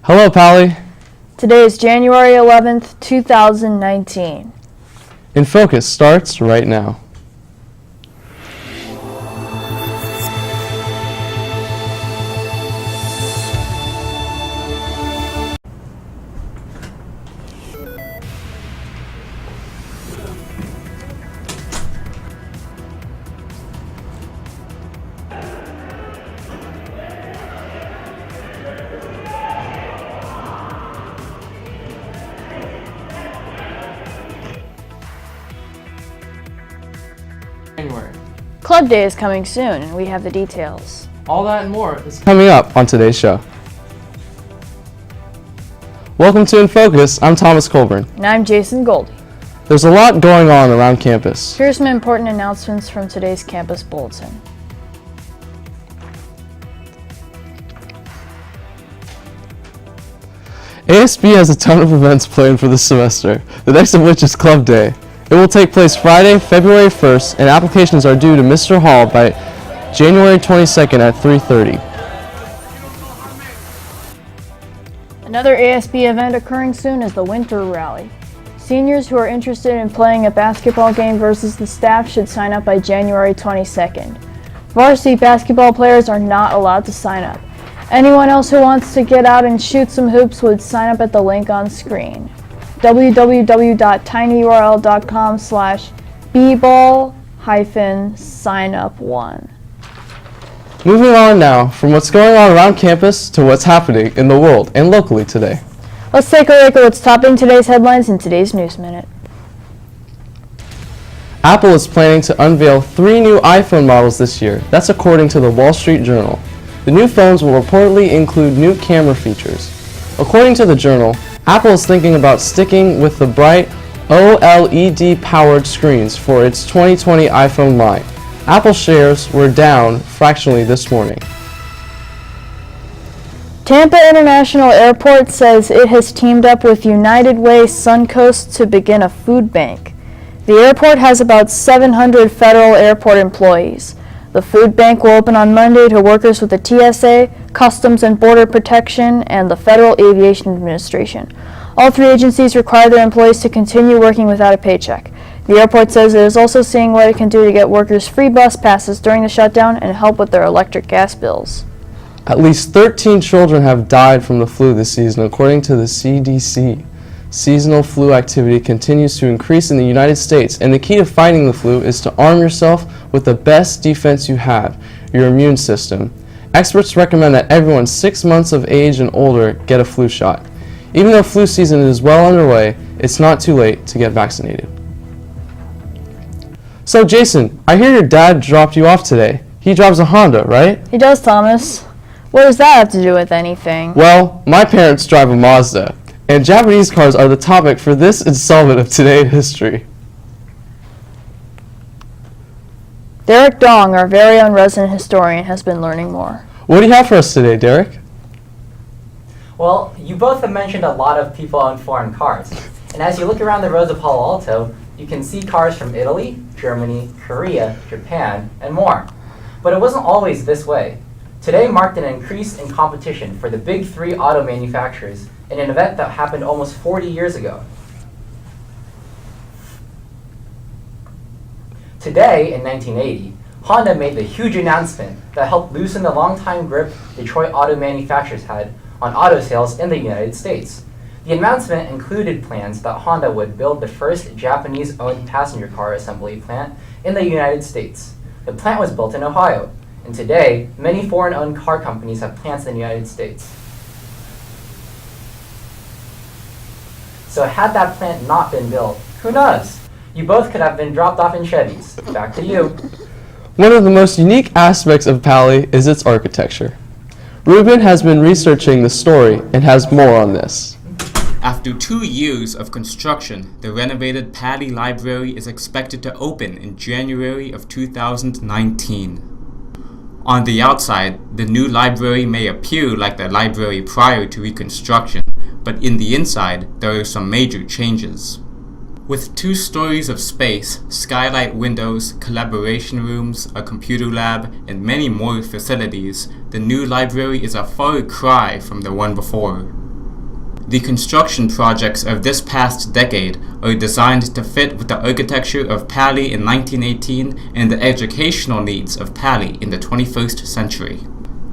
Hello, Pally. Today is January 11th, 2019. InFocus starts right now. January. Club Day is coming soon, and we have the details. All that and more is coming up on today's show. Welcome to InFocus. I'm Thomas Colburn. And I'm Jason Goldie. There's a lot going on around campus. Here's some important announcements from today's campus bulletin. ASB has a ton of events planned for this semester, the next of which is Club Day. It will take place Friday, February 1st, and applications are due to Mr. Hall by January 22nd at 3:30. Another ASB event occurring soon is the Winter Rally. Seniors who are interested in playing a basketball game versus the staff should sign up by January 22nd. Varsity basketball players are not allowed to sign up. Anyone else who wants to get out and shoot some hoops would sign up at the link on screen. www.tinyurl.com/bball-signup1. Moving on now from what's going on around campus to what's happening in the world and locally today. Let's take a look at what's topping today's headlines in today's News Minute. Apple is planning to unveil 3 new iPhone models this year. That's according to the Wall Street Journal. The new phones will reportedly include new camera features. According to the Journal, Apple is thinking about sticking with the bright OLED-powered screens for its 2020 iPhone line. Apple shares were down fractionally this morning. Tampa International Airport says it has teamed up with United Way Suncoast to begin a food bank. The airport has about 700 federal airport employees. The food bank will open on Monday to workers with the TSA, Customs and Border Protection, and the Federal Aviation Administration. All 3 agencies require their employees to continue working without a paycheck. The airport says it is also seeing what it can do to get workers free bus passes during the shutdown and help with their electric gas bills. At least 13 children have died from the flu this season, according to the CDC. Seasonal flu activity continues to increase in the United States, and the key to fighting the flu is to arm yourself with the best defense you have, your immune system. Experts recommend that everyone 6 months of age and older get a flu shot. Even though flu season is well underway, it's not too late to get vaccinated. So Jason, I hear your dad dropped you off today. He drives a Honda, right? He does, Thomas. What does that have to do with anything? Well, my parents drive a Mazda, and Japanese cars are the topic for this installment of Today in History. Derek Dong, our very own resident historian, has been learning more. What do you have for us today, Derek? Well, you both have mentioned a lot of people own foreign cars. And as you look around the roads of Palo Alto, you can see cars from Italy, Germany, Korea, Japan, and more. But it wasn't always this way. Today marked an increase in competition for the big 3 auto manufacturers in an event that happened almost 40 years ago. Today, in 1980, Honda made the huge announcement that helped loosen the long-time grip Detroit auto manufacturers had on auto sales in the United States. The announcement included plans that Honda would build the first Japanese-owned passenger car assembly plant in the United States. The plant was built in Ohio, and today, many foreign-owned car companies have plants in the United States. So had that plant not been built, who knows? You both could have been dropped off in Chevys. Back to you. One of the most unique aspects of Pali is its architecture. Ruben has been researching the story and has more on this. After 2 years of construction, the renovated Pali Library is expected to open in January of 2019. On the outside, the new library may appear like the library prior to reconstruction, but in the inside, there are some major changes. With 2 stories of space, skylight windows, collaboration rooms, a computer lab, and many more facilities, the new library is a far cry from the one before. The construction projects of this past decade are designed to fit with the architecture of Pali in 1918 and the educational needs of Pali in the 21st century.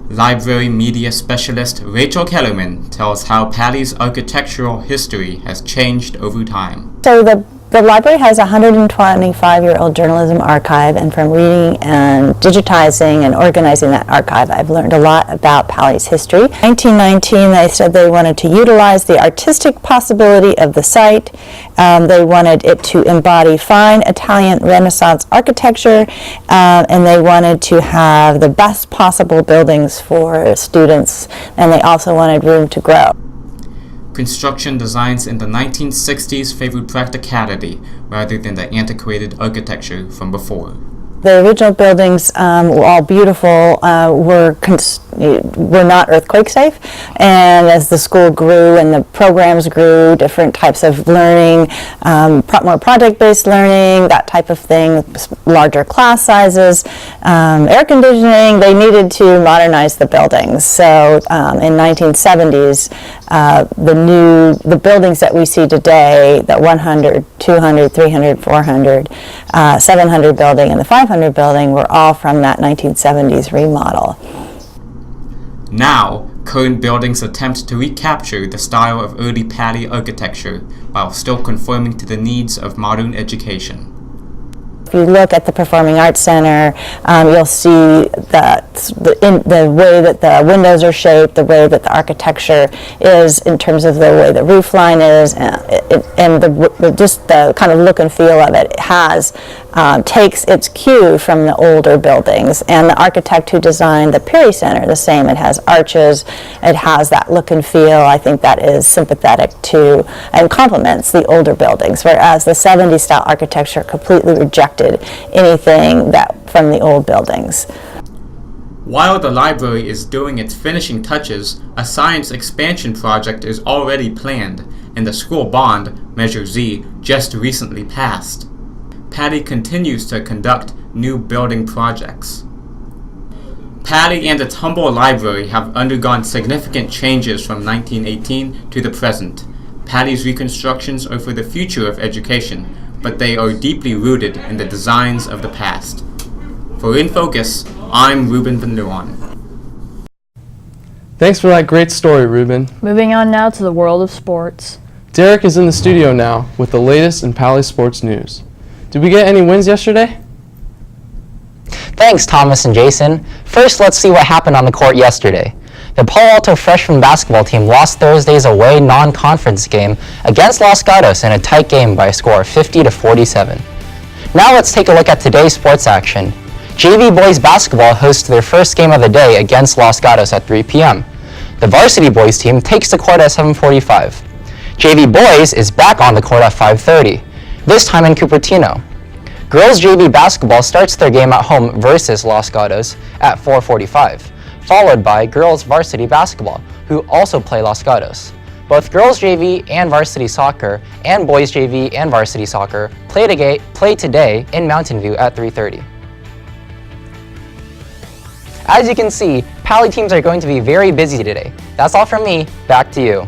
Library media specialist Rachel Kellerman tells how Pali's architectural history has changed over time. So the library has a 125-year-old journalism archive, and from reading and digitizing and organizing that archive, I've learned a lot about Pali's history. In 1919, they said they wanted to utilize the artistic possibility of the site. They wanted it to embody fine Italian Renaissance architecture, and they wanted to have the best possible buildings for students, and they also wanted room to grow. Construction designs in the 1960s favored practicality rather than the antiquated architecture from before. The original buildings were all beautiful, were not earthquake safe, and as the school grew and the programs grew, different types of learning, more project-based learning, that type of thing, larger class sizes, air conditioning, they needed to modernize the buildings. So in 1970s, the buildings that we see today, the 100, 200, 300, 400, 700 building and the 500 building were all from that 1970s remodel. Now, current buildings attempt to recapture the style of early Pali architecture while still conforming to the needs of modern education. If you look at the Performing Arts Center, you'll see that the way that the windows are shaped, the way that the architecture is in terms of the way the roof line is, and just the kind of look and feel of it takes its cue from the older buildings. And the architect who designed the Peary Center, the same. It has arches, it has that look and feel. I think that is sympathetic to and complements the older buildings, whereas the 70s style architecture completely rejected anything from the old buildings. While the library is doing its finishing touches, a science expansion project is already planned, and the school bond, Measure Z, just recently passed. Pali continues to conduct new building projects. Pali and its humble library have undergone significant changes from 1918 to the present. Pali's reconstructions are for the future of education, but they are deeply rooted in the designs of the past. For InFocus, I'm Ruben Van Leeuwen. Thanks for that great story, Ruben. Moving on now to the world of sports. Derek is in the studio now with the latest in Pali sports news. Did we get any wins yesterday? Thanks, Thomas and Jason. First, let's see what happened on the court yesterday. The Palo Alto freshman basketball team lost Thursday's away non-conference game against Los Gatos in a tight game by a score of 50-47. Now let's take a look at today's sports action. JV boys basketball hosts their first game of the day against Los Gatos at 3 p.m. The varsity boys team takes the court at 7:45. JV boys is back on the court at 5:30, this time in Cupertino. Girls JV basketball starts their game at home versus Los Gatos at 4:45. Followed by girls varsity basketball, who also play Los Gatos. Both girls JV and varsity soccer and boys JV and varsity soccer play today in Mountain View at 3:30. As you can see, Pali teams are going to be very busy today. That's all from me. Back to you.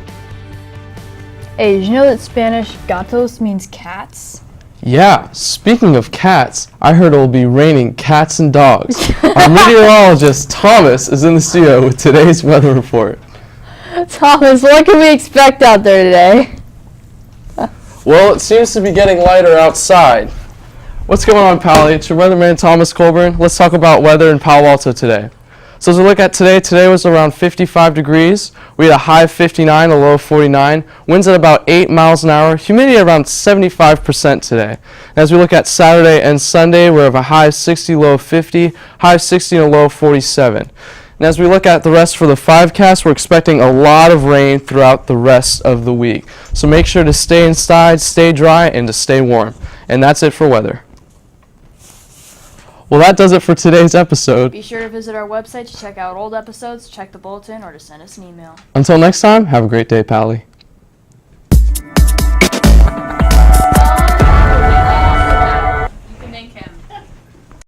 Hey, did you know that Spanish gatos means cats? Yeah, speaking of cats, I heard it will be raining cats and dogs. Our meteorologist, Thomas, is in the studio with today's weather report. Thomas, what can we expect out there today? Well, it seems to be getting lighter outside. What's going on, Pali? It's your weatherman, Thomas Colburn. Let's talk about weather in Palo Alto today. So as we look at today was around 55 degrees. We had a high of 59, a low of 49. Winds at about 8 miles an hour. Humidity around 75% today. And as we look at Saturday and Sunday, we have a high of 60, low of 50, high of 60 and a low of 47. And as we look at the rest for the 5cast, we're expecting a lot of rain throughout the rest of the week. So make sure to stay inside, stay dry, and to stay warm. And that's it for weather. Well, that does it for today's episode. Be sure to visit our website to check out old episodes, check the bulletin, or to send us an email. Until next time, have a great day, Pali.